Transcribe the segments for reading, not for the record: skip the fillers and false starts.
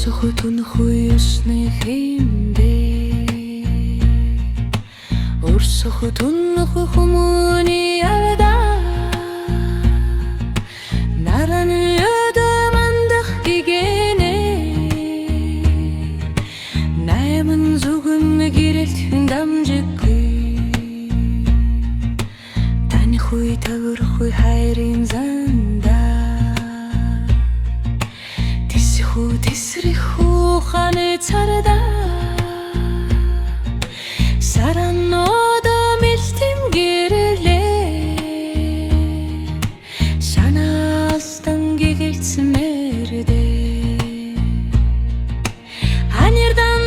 Өрсөхөтөн хуйсны хэмдэ Өрсөхөтөн хүмүүний авда Нараны өдөмандах гигэнэ Найман зүгэн гэрэлтхэн дамжиггүй Таны хуй тавар хуй хайрын занда Тесриху ханы царда Сараннодо мэлтим гэрлээ Шанаастан гэгэлцмэрдэ Анирдан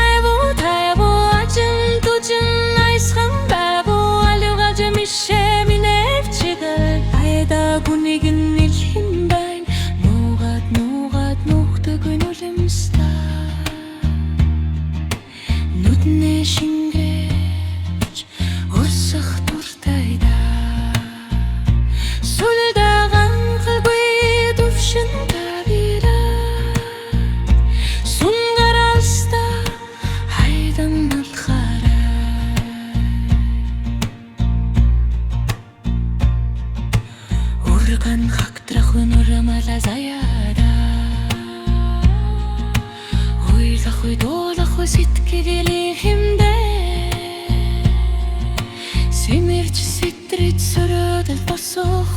айву тайву Ачын тучын айсхан байву Алюгаж мишэми нэвчигэ Айда гунигэн илхэн байн Нүднээ шингээж өрсөх дуртайда Сүлдаган хаггүй төвшин тавира Сунгараста хайдан алхарай Урган хактрах өнөрмала заяда Хуй долах сэтгэгэл хэмдэ Сэмэрч сэтрэж сөрөөдөл босох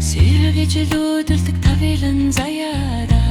Сэргэж лүүдэлдэг тавилан заяада